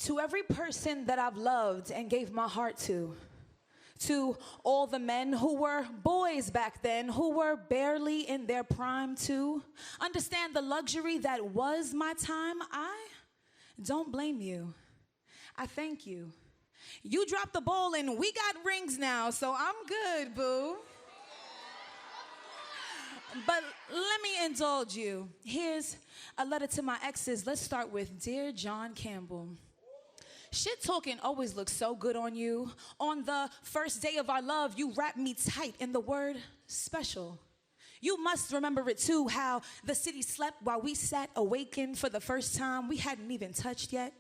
To every person that I've loved and gave my heart to all the men who were boys back then, who were barely in their prime to understand the luxury that was my time, I don't blame you. I thank you. You dropped the ball and we got rings now, so I'm good, boo. But let me indulge you. Here's a letter to my exes. Let's start with Dear John Campbell. Shit talking always looks so good on you. On the first day of our love, you wrapped me tight in the word special. You must remember it too, how the city slept while we sat awakened for the first time. We hadn't even touched yet.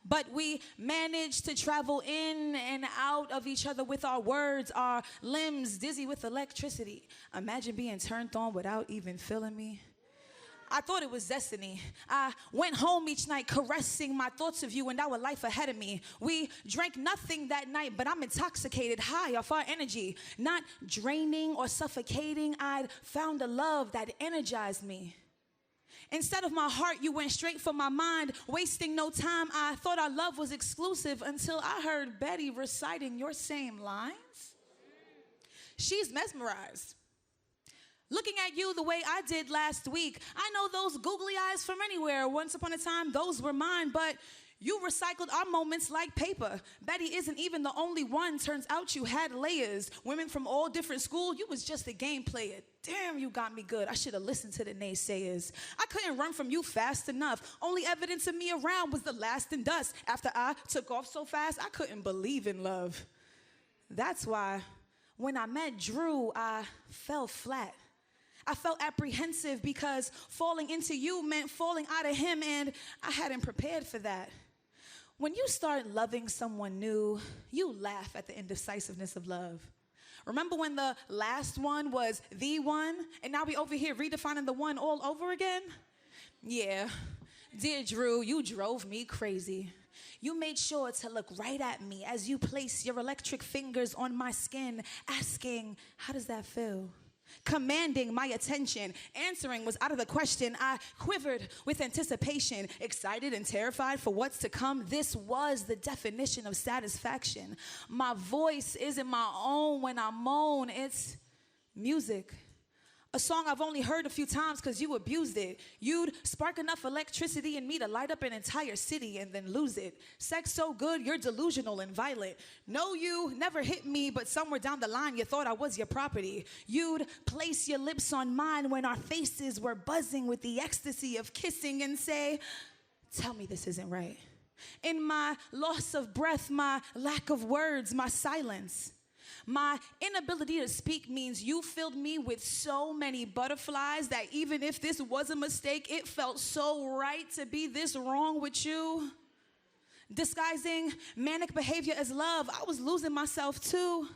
But we managed to travel in and out of each other with our words, our limbs dizzy with electricity. Imagine being turned on without even feeling me. I thought it was destiny. I went home each night caressing my thoughts of you and our life ahead of me. We drank nothing that night, but I'm intoxicated, high off our energy. Not draining or suffocating, I'd found a love that energized me. Instead of my heart, you went straight for my mind, wasting no time. I thought our love was exclusive until I heard Betty reciting your same lines. She's mesmerized. Looking at you the way I did last week, I know those googly eyes from anywhere. Once upon a time, those were mine, but you recycled our moments like paper. Betty isn't even the only one. Turns out you had layers. Women from all different schools, you was just a game player. Damn, you got me good. I should have listened to the naysayers. I couldn't run from you fast enough. Only evidence of me around was the lasting dust. After I took off so fast, I couldn't believe in love. That's why when I met Drew, I fell flat. I felt apprehensive because falling into you meant falling out of him, and I hadn't prepared for that. When you start loving someone new, you laugh at the indecisiveness of love. Remember when the last one was the one, and now we over here redefining the one all over again? Yeah. Dear Drew, you drove me crazy. You made sure to look right at me as you placed your electric fingers on my skin, asking, how does that feel? Commanding my attention. Answering was out of the question. I quivered with anticipation, excited and terrified for what's to come. This was the definition of satisfaction. My voice isn't my own when I moan. It's music. A song I've only heard a few times because you abused it. You'd spark enough electricity in me to light up an entire city and then lose it. Sex so good, you're delusional and violent. No, you never hit me, but somewhere down the line you thought I was your property. You'd place your lips on mine when our faces were buzzing with the ecstasy of kissing and say, tell me this isn't right. In my loss of breath, my lack of words, my silence, my inability to speak means you filled me with so many butterflies that even if this was a mistake, it felt so right to be this wrong with you. Disguising manic behavior as love, I was losing myself too.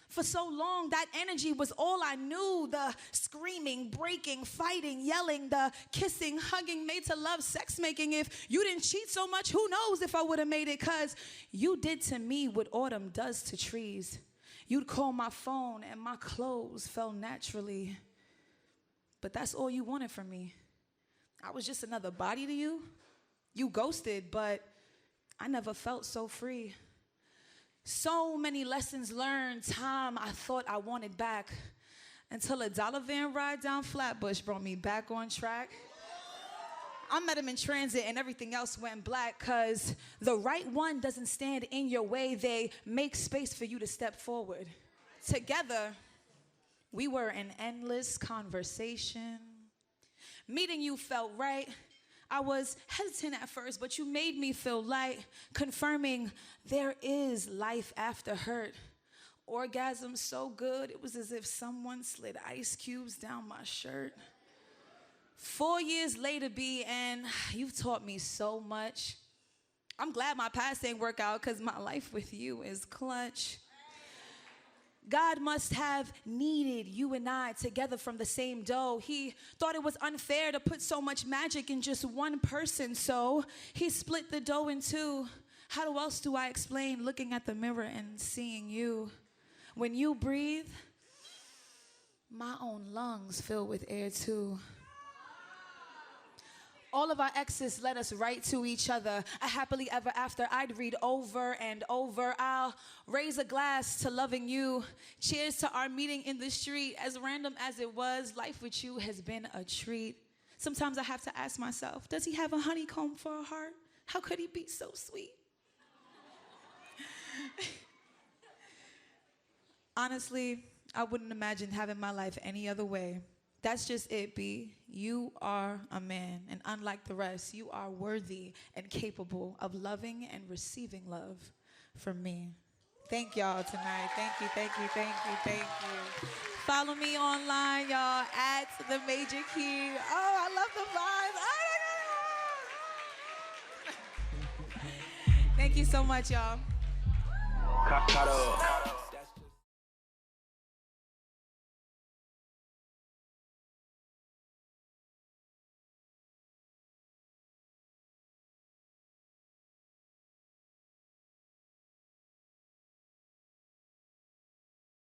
For so long, that energy was all I knew. The screaming, breaking, fighting, yelling, the kissing, hugging, made to love, sex making. If you didn't cheat so much, who knows if I would have made it, because you did to me what autumn does to trees. You'd call my phone and my clothes fell naturally. But that's all you wanted from me. I was just another body to you. You ghosted, but I never felt so free. So many lessons learned, time I thought I wanted back, until a dollar van ride down Flatbush brought me back on track. I met him in transit and everything else went black, because the right one doesn't stand in your way. They make space for you to step forward. Together, we were an endless conversation. Meeting you felt right. I was hesitant at first, but you made me feel light, confirming there is life after hurt. Orgasm so good, it was as if someone slid ice cubes down my shirt. 4 years later, B, and you've taught me so much. I'm glad my past ain't work out, because my life with you is clutch. God must have needed you and I together from the same dough. He thought it was unfair to put so much magic in just one person, so he split the dough in two. How else do I explain looking at the mirror and seeing you? When you breathe, my own lungs fill with air too. All of our exes led us right to each other. A happily ever after I'd read over and over. I'll raise a glass to loving you. Cheers to our meeting in the street. As random as it was, life with you has been a treat. Sometimes I have to ask myself, does he have a honeycomb for a heart? How could he be so sweet? Honestly, I wouldn't imagine having my life any other way. That's just it, B. You are a man, and unlike the rest, you are worthy and capable of loving and receiving love from me. Thank y'all tonight. Thank you, thank you, thank you, thank you. Follow me online, y'all, at The Major Key. Oh, I love the vibes. Oh, thank you so much, y'all. Caught up.